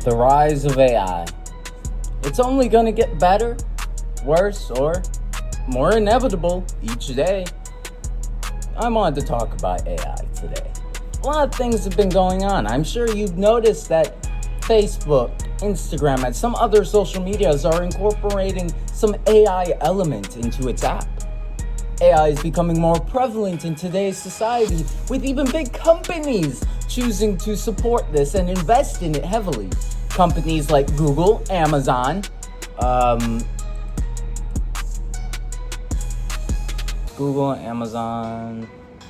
The rise of AI. It's only going to get better, worse, or more inevitable each day. I wanted to talk about AI today. A lot of things have been going on. I'm sure you've noticed that Facebook, Instagram, and some other social medias are incorporating some AI element into its app. AI is becoming more prevalent in today's society, with even big companies choosing to support this and invest in it heavily. Companies like Google, Amazon,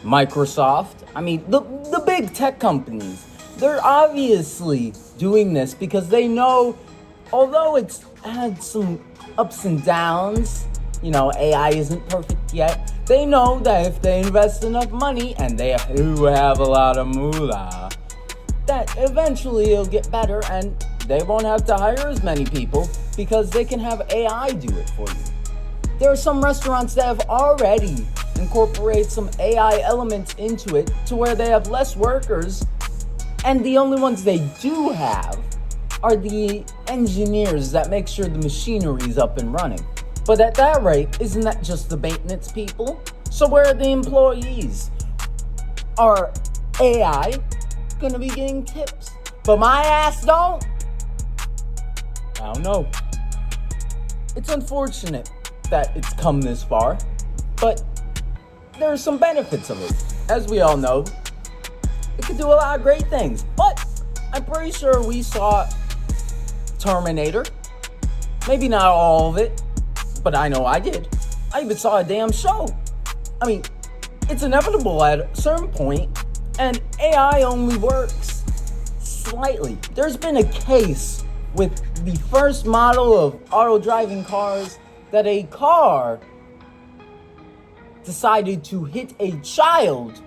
Microsoft. I mean, the big tech companies. They're obviously doing this because they know, although it's had some ups and downs, AI isn't perfect yet. They know that if they invest enough money, and they do have a lot of moolah, that eventually it'll get better and they won't have to hire as many people because they can have AI do it for you. There are some restaurants that have already incorporated some AI elements into it to where they have less workers, and the only ones they do have are the engineers that make sure the machinery is up and running. But at that rate, isn't that just the maintenance people? So where are the employees? Are AI gonna be getting tips? But my ass don't? I don't know. It's unfortunate that it's come this far, but there are some benefits of it. As we all know, it could do a lot of great things. But I'm pretty sure we saw Terminator. Maybe not all of it, but I know I did. I even saw a damn show. I mean, it's inevitable at a certain point, and AI only works slightly. There's been a case with the first model of auto-driving cars that a car decided to hit a child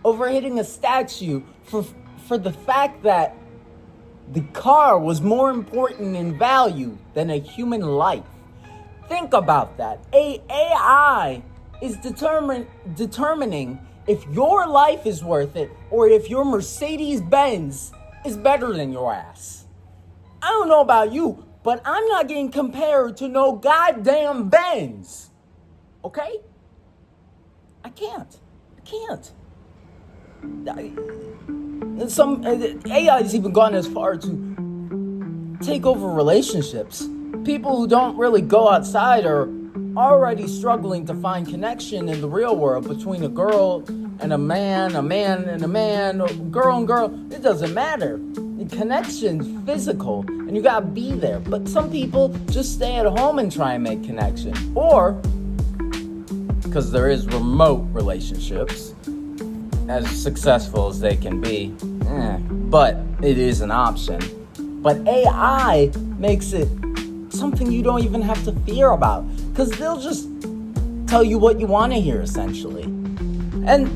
over hitting a statue for the fact that the car was more important in value than a human life. Think about that. AI is determining if your life is worth it or if your Mercedes-Benz is better than your ass. I don't know about you, but I'm not getting compared to no goddamn Benz. Okay? I can't. Some AI's even gone as far to take over relationships. People who don't really go outside are already struggling to find connection in the real world between a girl and a man and a man, girl and girl. It doesn't matter. The connection's physical, and you gotta be there. But some people just stay at home and try and make connection. Or, because there is remote relationships, as successful as they can be, but it is an option. But AI makes it something you don't even have to fear about, because they'll just tell you what you want to hear, essentially. And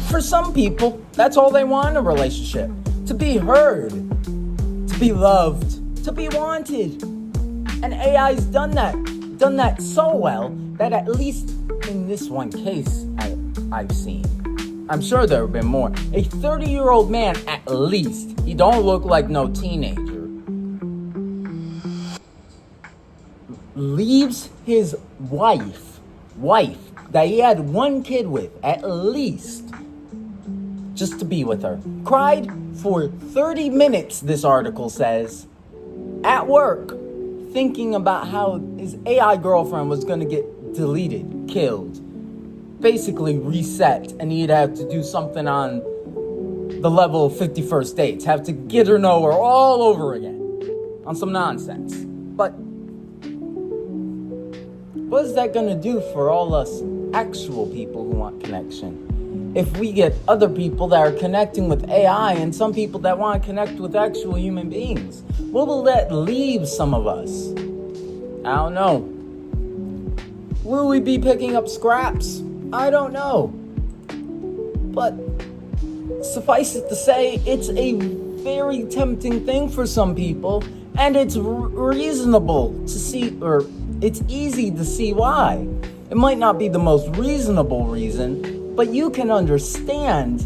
for some people, that's all they want in a relationship: to be heard, to be loved, to be wanted. And AI's done that so well that, at least in this one case I've seen, I'm sure there have been more, a 30-year-old man at least, he don't look like no teenager, leaves his wife that he had one kid with, at least, just to be with her. Cried for 30 minutes, this article says, at work, thinking about how his AI girlfriend was gonna get deleted, killed, basically reset, and he'd have to do something on the level of 50 First Dates, have to get her know her all over again on some nonsense. But what is that gonna do for all us actual people who want connection? If we get other people that are connecting with AI and some people that want to connect with actual human beings, what will that leave some of us? I don't know. Will we be picking up scraps? I don't know. But suffice it to say, it's a very tempting thing for some people, and it's reasonable to see, or it's easy to see why. It might not be the most reasonable reason, but you can understand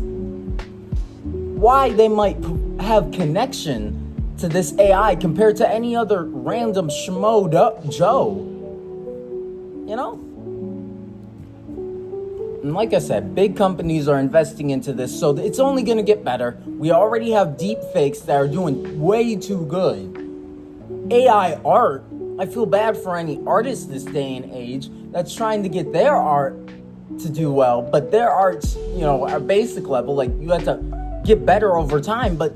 why they might have connection to this AI compared to any other random schmoed up Joe. You know? And like I said, big companies are investing into this, so it's only going to get better. We already have deep fakes that are doing way too good. AI art, I feel bad for any artist this day and age that's trying to get their art to do well, but their art's, at basic level, like you have to get better over time. But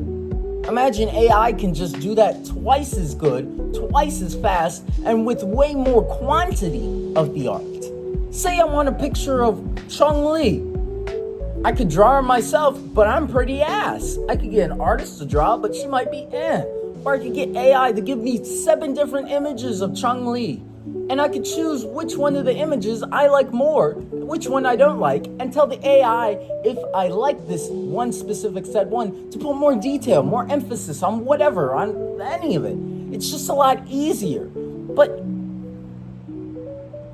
imagine AI can just do that twice as good, twice as fast, and with way more quantity of the art. Say I want a picture of Chun-Li. I could draw her myself, but I'm pretty ass. I could get an artist to draw, but she might be Or I could get AI to give me 7 different images of Chun-Li. And I could choose which one of the images I like more, which one I don't like, and tell the AI if I like this one specific said one to put more detail, more emphasis on whatever, on any of it. It's just a lot easier. But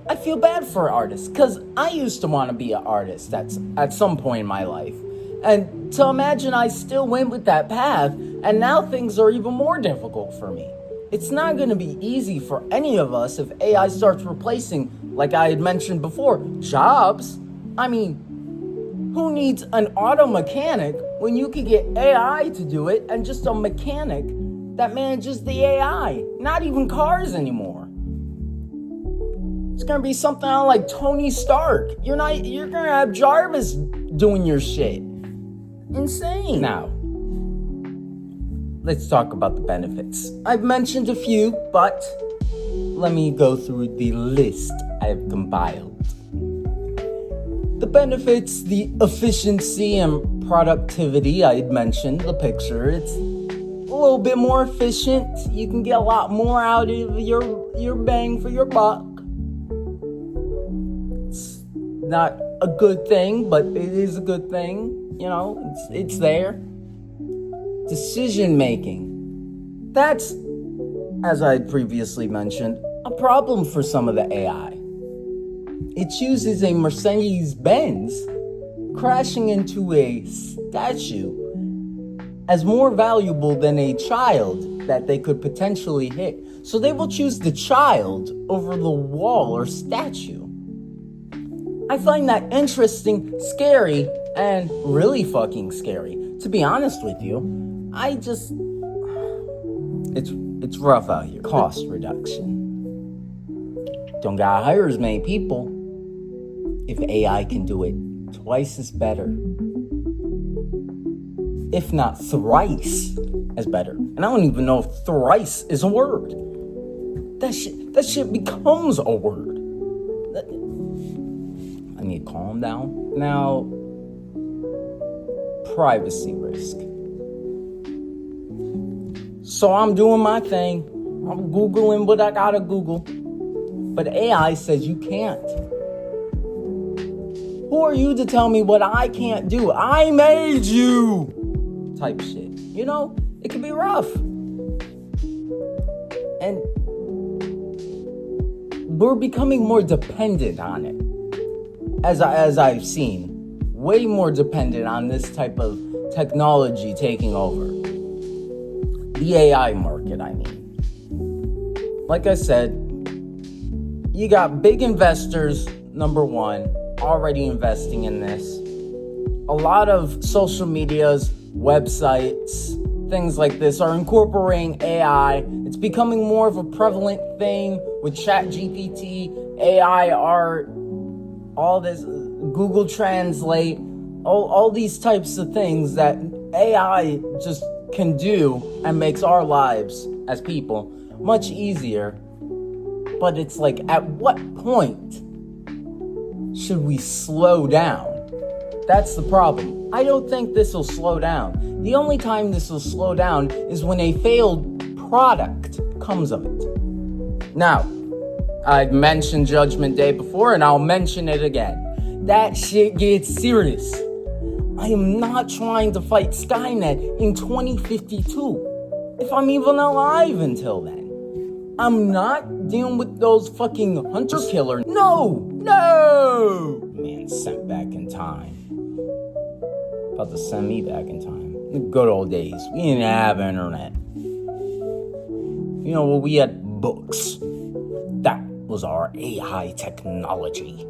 I feel bad for artists, because I used to want to be an artist at some point in my life. And to imagine I still went with that path, and now things are even more difficult for me. It's not going to be easy for any of us if AI starts replacing, like I had mentioned before, jobs. I mean, who needs an auto mechanic when you could get AI to do it and just a mechanic that manages the AI? Not even cars anymore. It's going to be something like Tony Stark. You're going to have Jarvis doing your shit. Insane. Now, let's talk about the benefits. I've mentioned a few, but let me go through the list I have compiled. The benefits, the efficiency and productivity, I had mentioned the picture. It's a little bit more efficient. You can get a lot more out of your bang for your buck. It's not a good thing, but it is a good thing. It's there. Decision making. That's, as I previously mentioned, a problem for some of the AI. It chooses a Mercedes-Benz crashing into a statue as more valuable than a child that they could potentially hit. So they will choose the child over the wall or statue. I find that interesting, scary, and really fucking scary. To be honest with you, it's rough out here. Cost reduction. Don't gotta hire as many people if AI can do it twice as better. If not thrice as better. And I don't even know if thrice is a word. That shit becomes a word. I need to calm down. Now, privacy risk. So I'm doing my thing. I'm Googling what I gotta Google. But AI says you can't. Who are you to tell me what I can't do? I made you! Type shit. It can be rough. And we're becoming more dependent on it. As I've seen. Way more dependent on this type of technology taking over. The AI market, I mean. Like I said, you got big investors, number one, already investing in this. A lot of social medias, websites, things like this are incorporating AI. It's becoming more of a prevalent thing with ChatGPT, AI art, all this, Google Translate, all these types of things that AI just can do and makes our lives as people much easier. But it's like, at what point should we slow down? That's the problem. I don't think this will slow down. The only time this will slow down is when a failed product comes of it. Now, I've mentioned Judgment Day before, and I'll mention it again. That shit gets serious. I am not trying to fight Skynet in 2052, if I'm even alive until then. I'm not dealing with those fucking hunter killer. No! Man sent back in time. About to send me back in time. The good old days. We didn't have internet. Well, we had books. That was our AI technology.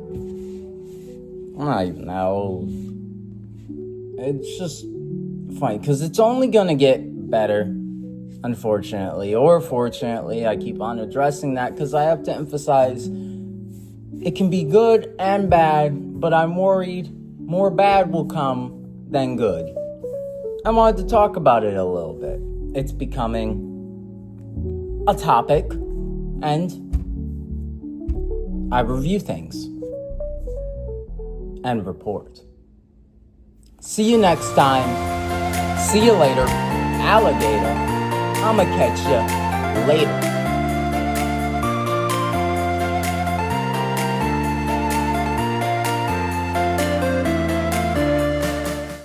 I know. It's just funny because it's only gonna get better, unfortunately, or fortunately. I keep on addressing that because I have to emphasize it can be good and bad, but I'm worried more bad will come than good. I wanted to talk about it a little bit. It's becoming a topic, and I review things and report. See you next time. See you later, alligator. I'ma catch you later.